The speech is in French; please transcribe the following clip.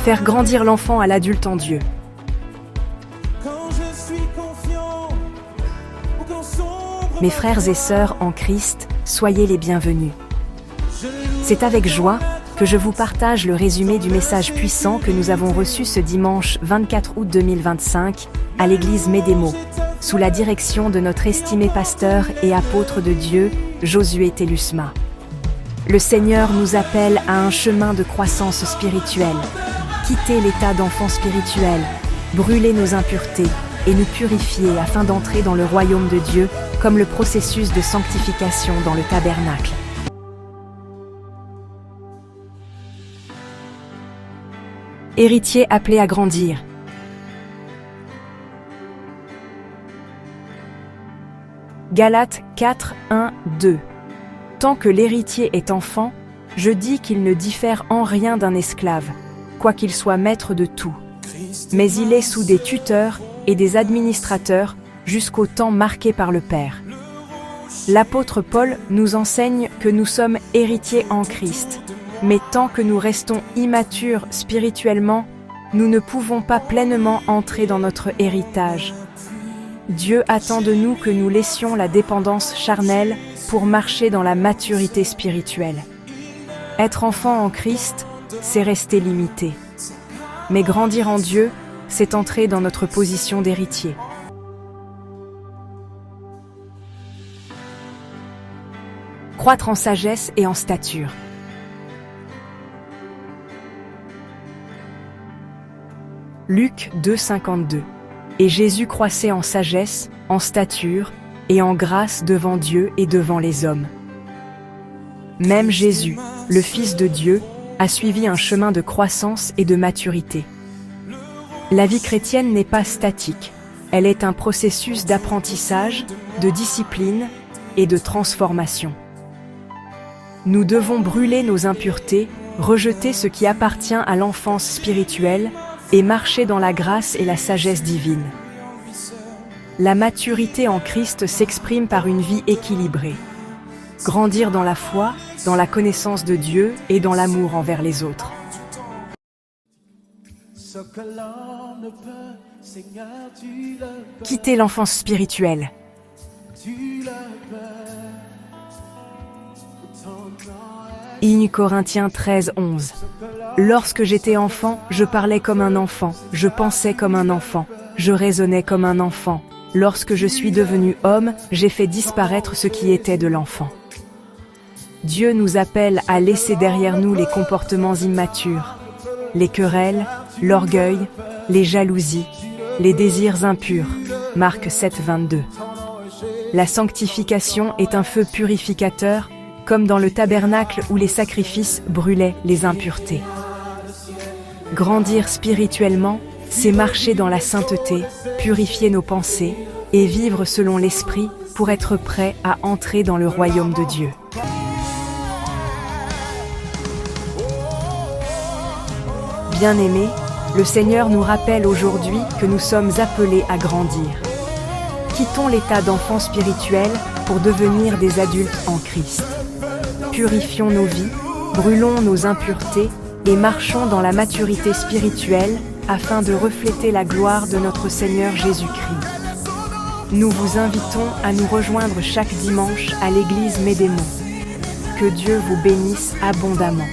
Faire grandir l'enfant à l'adulte en Dieu. Mes frères et sœurs en Christ, soyez les bienvenus. C'est avec joie que je vous partage le résumé du message puissant que nous avons reçu ce dimanche 24 août 2025 à l'église Médémo, sous la direction de notre estimé pasteur et apôtre de Dieu, Josué Telusma. Le Seigneur nous appelle à un chemin de croissance spirituelle. Quitter l'état d'enfant spirituel, brûler nos impuretés et nous purifier afin d'entrer dans le royaume de Dieu comme le processus de sanctification dans le tabernacle. Héritier appelé à grandir. Galates 4, 1, 2. Tant que l'héritier est enfant, je dis qu'il ne diffère en rien d'un esclave, quoiqu'il soit maître de tout. Mais il est sous des tuteurs et des administrateurs jusqu'au temps marqué par le Père. L'apôtre Paul nous enseigne que nous sommes héritiers en Christ, mais tant que nous restons immatures spirituellement, nous ne pouvons pas pleinement entrer dans notre héritage. Dieu attend de nous que nous laissions la dépendance charnelle pour marcher dans la maturité spirituelle. Être enfant en Christ, c'est rester limité. Mais grandir en Dieu, c'est entrer dans notre position d'héritier. Croître en sagesse et en stature. Luc 2, 52. Et Jésus croissait en sagesse, en stature et en grâce devant Dieu et devant les hommes. Même Jésus, le Fils de Dieu, a suivi un chemin de croissance et de maturité. La vie chrétienne n'est pas statique, elle est un processus d'apprentissage, de discipline et de transformation. Nous devons brûler nos impuretés, rejeter ce qui appartient à l'enfance spirituelle et marcher dans la grâce et la sagesse divine. La maturité en Christ s'exprime par une vie équilibrée. Grandir dans la foi, dans la connaissance de Dieu et dans l'amour envers les autres. Quitter l'enfance spirituelle. 1 Corinthiens 13, 11. Lorsque j'étais enfant, je parlais comme un enfant, je pensais comme un enfant, je raisonnais comme un enfant. Lorsque je suis devenu homme, j'ai fait disparaître ce qui était de l'enfant. Dieu nous appelle à laisser derrière nous les comportements immatures, les querelles, l'orgueil, les jalousies, les désirs impurs. Marc 7, 22. La sanctification est un feu purificateur, comme dans le tabernacle où les sacrifices brûlaient les impuretés. Grandir spirituellement, c'est marcher dans la sainteté, purifier nos pensées et vivre selon l'Esprit pour être prêt à entrer dans le royaume de Dieu. Bien-aimés, le Seigneur nous rappelle aujourd'hui que nous sommes appelés à grandir. Quittons l'état d'enfant spirituel pour devenir des adultes en Christ. Purifions nos vies, brûlons nos impuretés et marchons dans la maturité spirituelle afin de refléter la gloire de notre Seigneur Jésus-Christ. Nous vous invitons à nous rejoindre chaque dimanche à l'église Médémo. Que Dieu vous bénisse abondamment.